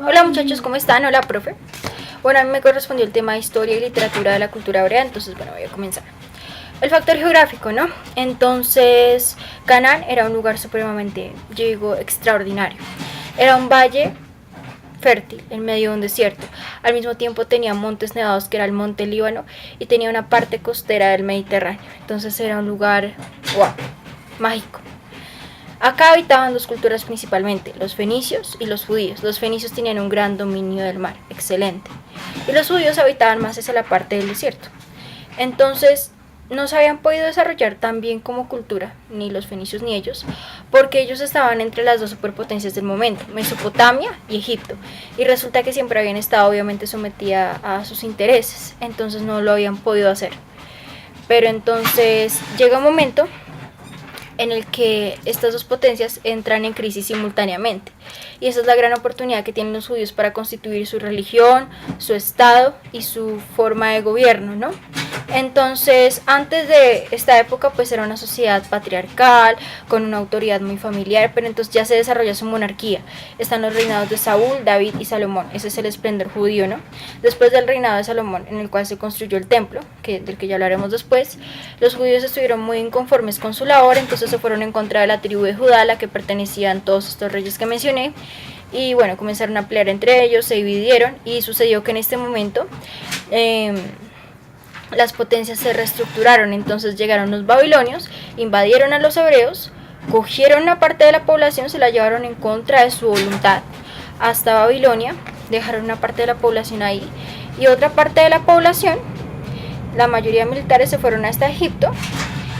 Hola muchachos, ¿cómo están? Hola, profe. Bueno, a mí me correspondió el tema de historia y literatura de la cultura hebrea, entonces bueno, voy a comenzar. El factor geográfico, ¿no? Entonces, Canaán era un lugar supremamente, yo digo, extraordinario. Era un valle fértil en medio de un desierto. Al mismo tiempo tenía montes nevados, que era el monte Líbano, y tenía una parte costera del Mediterráneo. Entonces era un lugar, wow, mágico. Acá habitaban dos culturas principalmente, los fenicios y los judíos. Los fenicios tenían un gran dominio del mar, excelente. Y los judíos habitaban más hacia la parte del desierto. Entonces, no se habían podido desarrollar tan bien como cultura, ni los fenicios ni ellos, porque ellos estaban entre las dos superpotencias del momento, Mesopotamia y Egipto. Y resulta que siempre habían estado obviamente sometida a sus intereses, entonces no lo habían podido hacer. Pero entonces llega un momento en el que estas dos potencias entran en crisis simultáneamente. Y esa es la gran oportunidad que tienen los judíos para constituir su religión, su estado y su forma de gobierno, ¿no? Entonces, antes de esta época, pues era una sociedad patriarcal, con una autoridad muy familiar, pero entonces ya se desarrolla su monarquía. Están los reinados de Saúl, David y Salomón. Ese es el esplendor judío, ¿no? Después del reinado de Salomón, en el cual se construyó el templo, del que ya hablaremos después, los judíos estuvieron muy inconformes con su labor, entonces se fueron en contra de la tribu de Judá, a la que pertenecían todos estos reyes que mencioné. Y bueno, comenzaron a pelear entre ellos, se dividieron y sucedió que en este momento las potencias se reestructuraron. Entonces llegaron los babilonios, invadieron a los hebreos, cogieron una parte de la población, se la llevaron en contra de su voluntad hasta Babilonia, dejaron una parte de la población ahí y otra parte de la población, la mayoría de militares, se fueron hasta Egipto.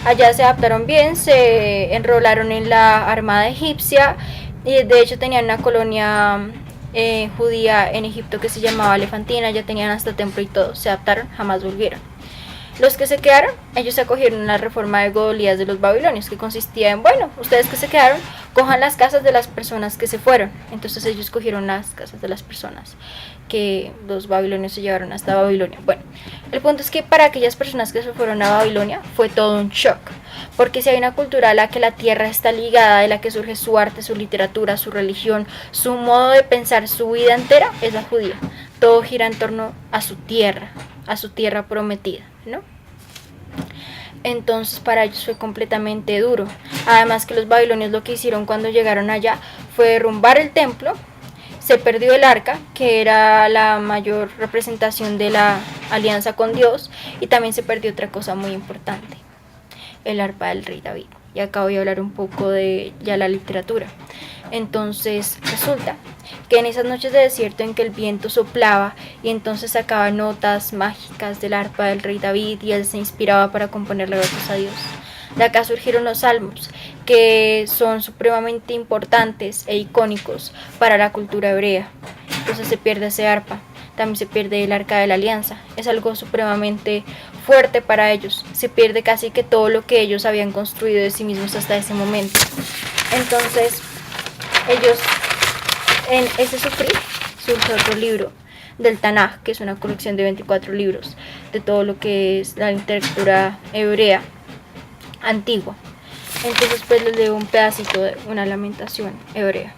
Allá se adaptaron bien, se enrolaron en la armada egipcia y de hecho tenían una colonia judía en Egipto que se llamaba Elefantina, ya tenían hasta templo y todo, se adaptaron, jamás volvieron. Los que se quedaron, ellos se acogieron a la reforma de Godolías de los babilonios, que consistía en, bueno, ustedes que se quedaron, cojan las casas de las personas que se fueron. Entonces ellos cogieron las casas de las personas que los babilonios se llevaron hasta Babilonia. Bueno, el punto es que para aquellas personas que se fueron a Babilonia fue todo un shock, porque si hay una cultura a la que la tierra está ligada, de la que surge su arte, su literatura, su religión, su modo de pensar, su vida entera, es la judía. Todo gira en torno a su tierra prometida, ¿no? Entonces para ellos fue completamente duro. Además que los babilonios lo que hicieron cuando llegaron allá fue derrumbar el templo. Se perdió el arca, que era la mayor representación de la alianza con Dios, y también se perdió otra cosa muy importante, el arpa del rey David. Y acá voy a hablar un poco de ya la literatura. Entonces resulta que en esas noches de desierto en que el viento soplaba y entonces sacaba notas mágicas del arpa del rey David y él se inspiraba para componerle versos a Dios, de acá surgieron los salmos, que son supremamente importantes e icónicos para la cultura hebrea. Entonces se pierde ese arpa, también se pierde el arca de la alianza, es algo supremamente fuerte para ellos, se pierde casi que todo lo que ellos habían construido de sí mismos hasta ese momento. Entonces ellos, en ese sufrir, surge otro libro del Tanaj, que es una colección de 24 libros de todo lo que es la literatura hebrea antigua. Entonces pues les leo un pedacito de una lamentación hebrea.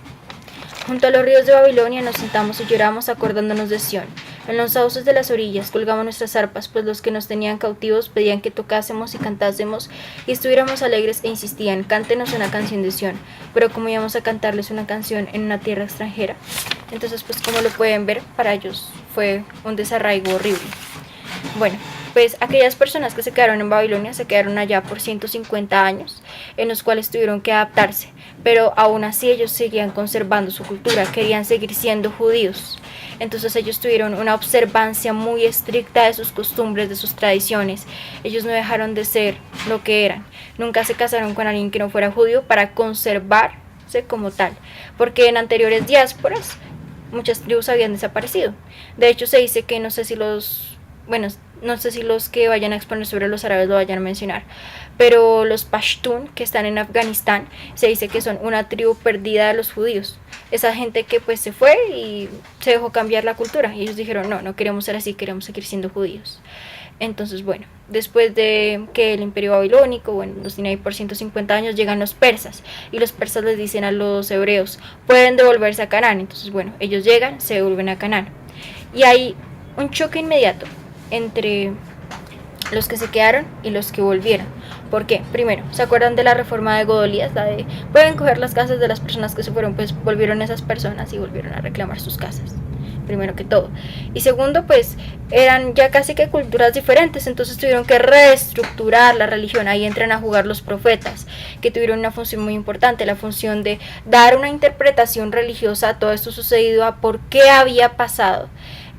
Junto a los ríos de Babilonia nos sentamos y lloramos acordándonos de Sión. En los sauces de las orillas colgamos nuestras arpas, pues los que nos tenían cautivos pedían que tocásemos y cantásemos y estuviéramos alegres e insistían, cántenos una canción de Sión. Pero como íbamos a cantarles una canción en una tierra extranjera, entonces pues como lo pueden ver, para ellos fue un desarraigo horrible. Bueno, pues aquellas personas que se quedaron en Babilonia se quedaron allá por 150 años, en los cuales tuvieron que adaptarse, pero aún así ellos seguían conservando su cultura, querían seguir siendo judíos. Entonces ellos tuvieron una observancia muy estricta de sus costumbres, de sus tradiciones. Ellos no dejaron de ser lo que eran. Nunca se casaron con alguien que no fuera judío para conservarse como tal, porque en anteriores diásporas muchas tribus habían desaparecido. De hecho se dice que no sé si los bueno, no sé si los que vayan a exponer sobre los árabes lo vayan a mencionar, pero los Pashtun que están en Afganistán se dice que son una tribu perdida de los judíos. Esa gente que pues se fue y se dejó cambiar la cultura y ellos dijeron no, no queremos ser así, queremos seguir siendo judíos. Entonces, bueno, después de que el imperio babilónico, bueno, nos tiene ahí por 150 años, llegan los persas y los persas les dicen a los hebreos, pueden devolverse a Canaán. Entonces, bueno, ellos llegan, se devuelven a Canaán. Y hay un choque inmediato entre los que se quedaron y los que volvieron. ¿Por qué? Primero, ¿se acuerdan de la reforma de Godolías? La de pueden coger las casas de las personas que se fueron, pues volvieron esas personas y volvieron a reclamar sus casas. Primero que todo. Y segundo, pues eran ya casi que culturas diferentes, entonces tuvieron que reestructurar la religión. Ahí entran a jugar los profetas, que tuvieron una función muy importante, la función de dar una interpretación religiosa a todo esto sucedido, a por qué había pasado.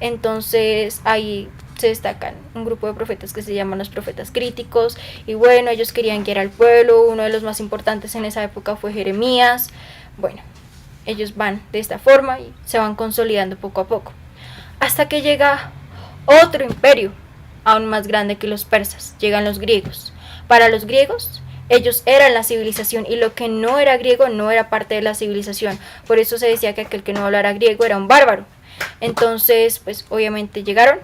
Entonces ahí se destacan un grupo de profetas que se llaman los profetas críticos, y bueno, ellos querían guiar al pueblo. Uno de los más importantes en esa época fue Jeremías. Bueno, ellos van de esta forma y se van consolidando poco a poco, hasta que llega otro imperio aún más grande que los persas. Llegan los griegos. Para los griegos, ellos eran la civilización, y lo que no era griego no era parte de la civilización. Por eso se decía que aquel que no hablara griego era un bárbaro. Entonces, pues obviamente llegaron,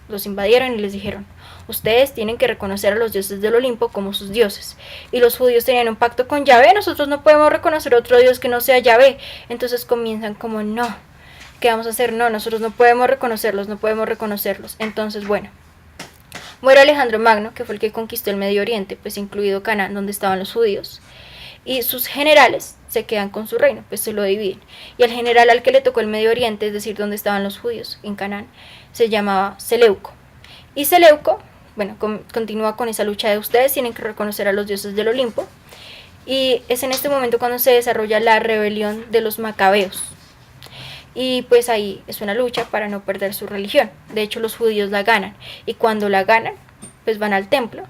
los invadieron y les dijeron, ustedes tienen que reconocer a los dioses del Olimpo como sus dioses. Y los judíos tenían un pacto con Yahvé, nosotros no podemos reconocer otro dios que no sea Yahvé. Entonces comienzan como, no, ¿qué vamos a hacer? No, nosotros no podemos reconocerlos, no podemos reconocerlos. Entonces, bueno, muere Alejandro Magno, que fue el que conquistó el Medio Oriente, pues incluido Canaán, donde estaban los judíos. Y sus generales se quedan con su reino, pues se lo dividen. Y el general al que le tocó el Medio Oriente, es decir, donde estaban los judíos, en Canaán, se llamaba Seleuco. Y Seleuco, bueno, continúa con esa lucha de ustedes tienen que reconocer a los dioses del Olimpo. Y es en este momento cuando se desarrolla la rebelión de los macabeos. Y pues ahí es una lucha para no perder su religión. De hecho, los judíos la ganan. Y cuando la ganan, pues van al templo.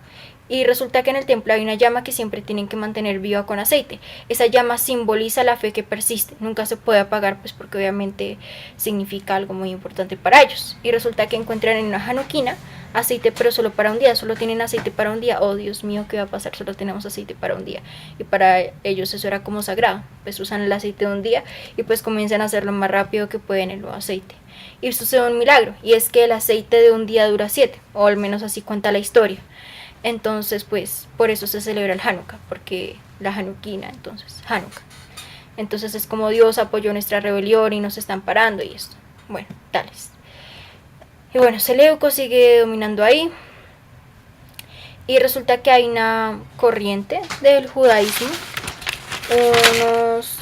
Y resulta que en el templo hay una llama que siempre tienen que mantener viva con aceite. Esa llama simboliza la fe que persiste, nunca se puede apagar, pues porque obviamente significa algo muy importante para ellos. Y resulta que encuentran en una januquina aceite, pero solo para un día, solo tienen aceite para un día. Oh, Dios mío, ¿qué va a pasar? Solo tenemos aceite para un día. Y para ellos eso era como sagrado, pues usan el aceite de un día y pues comienzan a hacerlo más rápido que pueden el nuevo aceite. Y sucede un milagro, y es que el aceite de un día dura 7, o al menos así cuenta la historia. Entonces, pues, por eso se celebra el Hanukkah, porque la Hanukkina, entonces, Hanukkah. Entonces es como Dios apoyó nuestra rebelión y nos están parando y esto. Bueno, tales. Y bueno, Seleuco sigue dominando ahí. Y resulta que hay una corriente del judaísmo, unos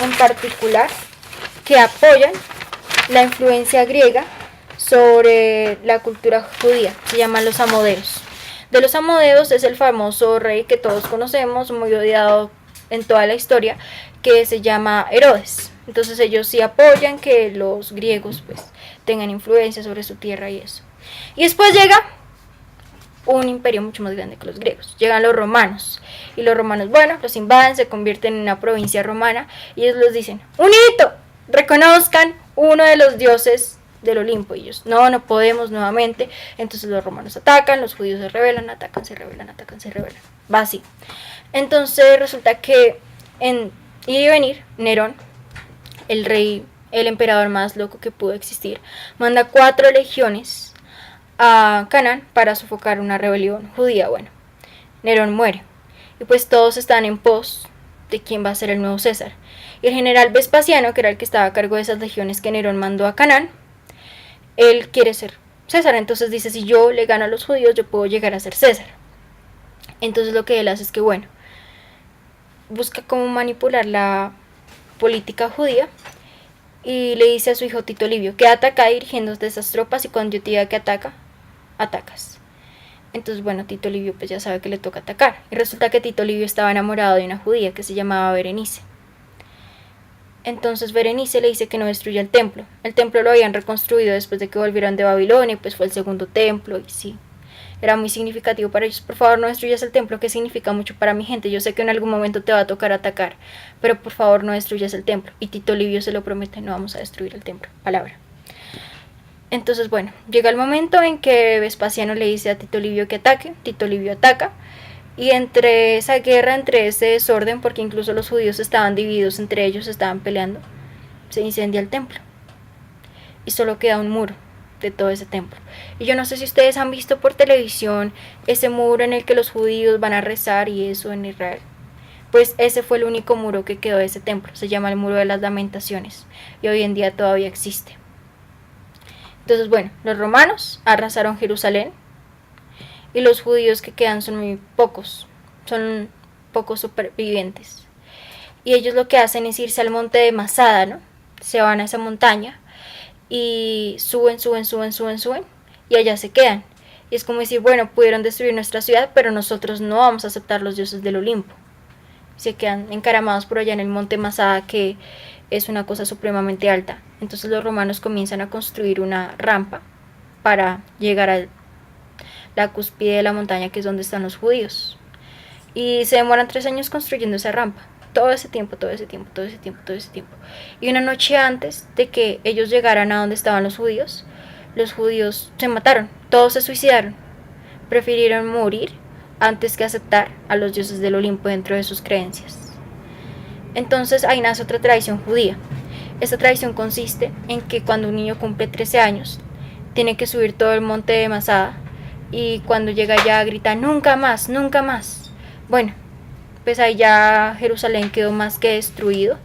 en particular, que apoyan la influencia griega sobre la cultura judía. Se llaman los Amodeos. De los Amodeos es el famoso rey que todos conocemos, muy odiado en toda la historia, que se llama Herodes. Entonces ellos sí apoyan que los griegos pues tengan influencia sobre su tierra y eso. Y después llega un imperio mucho más grande que los griegos. Llegan los romanos. Y los romanos, bueno, los invaden, se convierten en una provincia romana y ellos les dicen, ¡un hito! Reconozcan uno de los dioses del Olimpo. Y ellos, no, no podemos nuevamente. Entonces los romanos atacan, los judíos se rebelan, atacan, se rebelan, atacan, se rebelan. Va así. Entonces resulta que en ir y venir, Nerón, el rey, el emperador más loco que pudo existir, manda 4 legiones a Canaán para sofocar una rebelión judía. Bueno, Nerón muere. Y pues todos están en pos de quién va a ser el nuevo César. Y el general Vespasiano, que era el que estaba a cargo de esas legiones que Nerón mandó a Canaán, él quiere ser César. Entonces dice, si yo le gano a los judíos, yo puedo llegar a ser César. Entonces lo que él hace es que, bueno, busca cómo manipular la política judía y le dice a su hijo Tito Livio, quédate acá dirigiendo de esas tropas y cuando yo te diga que ataca, atacas. Entonces, bueno, Tito Livio pues ya sabe que le toca atacar. Y resulta que Tito Livio estaba enamorado de una judía que se llamaba Berenice. Entonces Berenice le dice que no destruya el templo. El templo lo habían reconstruido después de que volvieron de Babilonia, pues fue el segundo templo y sí, era muy significativo para ellos. Por favor, no destruyas el templo, que significa mucho para mi gente. Yo sé que en algún momento te va a tocar atacar, pero por favor no destruyas el templo. Y Tito Livio se lo promete, no vamos a destruir el templo. Palabra. Entonces, bueno, llega el momento en que Vespasiano le dice a Tito Livio que ataque, Tito Livio ataca, y entre esa guerra, entre ese desorden, porque incluso los judíos estaban divididos entre ellos, estaban peleando, se incendia el templo. Y solo queda un muro de todo ese templo. Y yo no sé si ustedes han visto por televisión ese muro en el que los judíos van a rezar y eso en Israel. Pues ese fue el único muro que quedó de ese templo, se llama el Muro de las Lamentaciones, y hoy en día todavía existe. Entonces, bueno, los romanos arrasaron Jerusalén, y los judíos que quedan son muy pocos, son pocos supervivientes. Y ellos lo que hacen es irse al monte de Masada, ¿no? Se van a esa montaña y suben, y allá se quedan. Y es como decir, bueno, pudieron destruir nuestra ciudad, pero nosotros no vamos a aceptar los dioses del Olimpo. Se quedan encaramados por allá en el monte Masada, que es una cosa supremamente alta. Entonces los romanos comienzan a construir una rampa para llegar a la cúspide de la montaña, que es donde están los judíos. Y se demoran 3 años construyendo esa rampa. Todo ese tiempo. Y una noche antes de que ellos llegaran a donde estaban los judíos se mataron, todos se suicidaron. Prefirieron morir antes que aceptar a los dioses del Olimpo dentro de sus creencias. Entonces ahí nace otra tradición judía. Esta tradición consiste en que cuando un niño cumple 13 años, tiene que subir todo el monte de Masada, y cuando llega allá grita, nunca más, nunca más. Bueno, pues ahí ya Jerusalén quedó más que destruido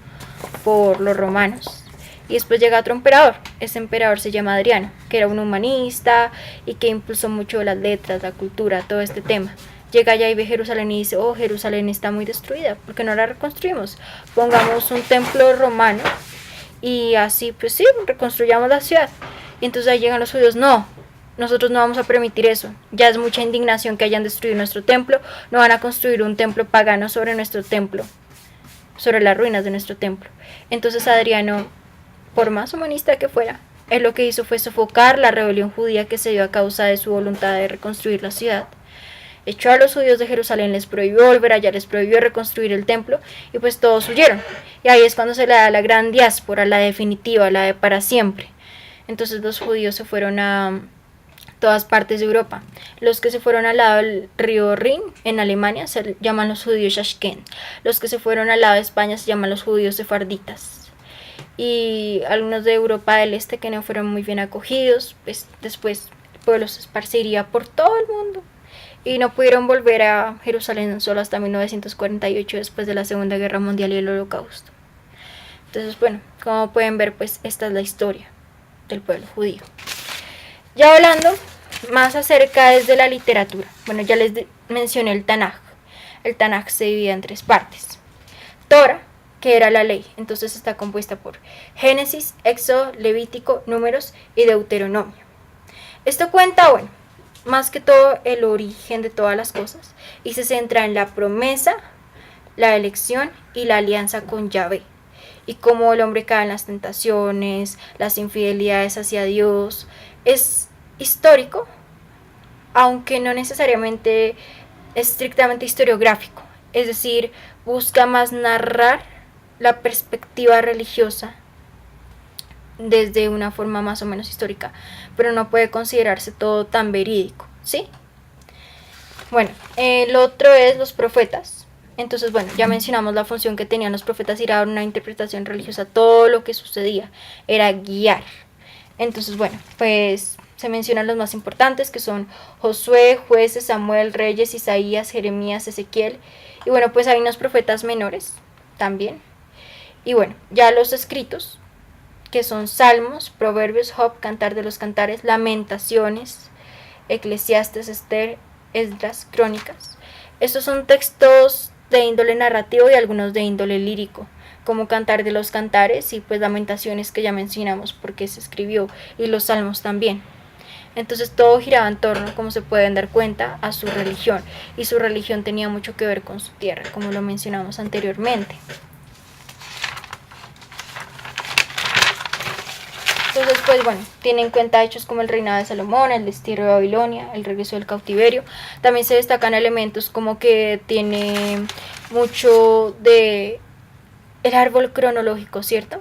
por los romanos. Y después llega otro emperador. Ese emperador se llama Adriano, que era un humanista y que impulsó mucho las letras, la cultura, todo este tema. Llega allá y ve Jerusalén y dice, oh, Jerusalén está muy destruida, ¿por qué no la reconstruimos? Pongamos un templo romano y así, pues sí, reconstruyamos la ciudad. Y entonces ahí llegan los judíos, no, nosotros no vamos a permitir eso, ya es mucha indignación que hayan destruido nuestro templo, no van a construir un templo pagano sobre nuestro templo, sobre las ruinas de nuestro templo. Entonces Adriano, por más humanista que fuera, él lo que hizo fue sofocar la rebelión judía que se dio a causa de su voluntad de reconstruir la ciudad. Echó a los judíos de Jerusalén, les prohibió volver allá, les prohibió reconstruir el templo, y pues todos huyeron. Y ahí es cuando se le da la gran diáspora, la definitiva, la de para siempre. Entonces los judíos se fueron a todas partes de Europa. Los que se fueron al lado del río Rin, en Alemania, se llaman los judíos Ashken. Los que se fueron al lado de España se llaman los judíos sefarditas. Y algunos de Europa del Este que no fueron muy bien acogidos, pues después el pueblo se esparciría por todo el mundo. Y no pudieron volver a Jerusalén solo hasta 1948, después de la Segunda Guerra Mundial y el Holocausto. Entonces, bueno, como pueden ver, pues esta es la historia del pueblo judío. Ya hablando más acerca desde la literatura, bueno, ya les mencioné el Tanaj. El Tanaj se divide en 3 partes. Torah, que era la ley, entonces está compuesta por Génesis, Éxodo, Levítico, Números y Deuteronomio. Esto cuenta, bueno, más que todo el origen de todas las cosas, y se centra en la promesa, la elección y la alianza con Yahvé, y cómo el hombre cae en las tentaciones, las infidelidades hacia Dios. Es histórico, aunque no necesariamente estrictamente historiográfico, es decir, busca más narrar la perspectiva religiosa desde una forma más o menos histórica, pero no puede considerarse todo tan verídico, ¿sí? Bueno, el otro es los profetas. Entonces, bueno, ya mencionamos la función que tenían los profetas, ir a dar una interpretación religiosa a todo lo que sucedía, era guiar. Entonces, bueno, pues se mencionan los más importantes, que son Josué, Jueces, Samuel, Reyes, Isaías, Jeremías, Ezequiel, y bueno, pues hay unos profetas menores también. Y bueno, ya los escritos, que son Salmos, Proverbios, Job, Cantar de los Cantares, Lamentaciones, Eclesiastes, Esther, Esdras, Crónicas. Estos son textos de índole narrativo y algunos de índole lírico, como Cantar de los Cantares y pues Lamentaciones, que ya mencionamos porque se escribió, y los Salmos también. Entonces todo giraba en torno, como se pueden dar cuenta, a su religión, y su religión tenía mucho que ver con su tierra, como lo mencionamos anteriormente. Entonces, pues bueno, tiene en cuenta hechos como el reinado de Salomón, el destierro de Babilonia, el regreso del cautiverio. También se destacan elementos como que tiene mucho de el árbol cronológico, ¿cierto?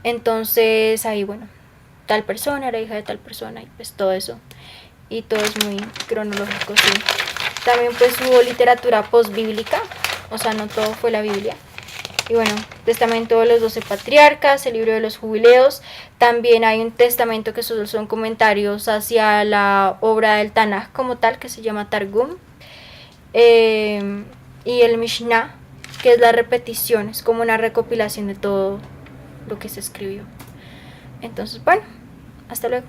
Entonces, ahí bueno, tal persona era hija de tal persona, y pues todo eso. Y todo es muy cronológico, sí. También pues hubo literatura postbíblica, o sea, no todo fue la Biblia. Y bueno, testamento de los 12 patriarcas, el libro de los jubileos. También hay un testamento que solo son comentarios hacia la obra del Tanaj como tal, que se llama Targum. Y el Mishnah, que es la repetición, es como una recopilación de todo lo que se escribió. Entonces, bueno, hasta luego.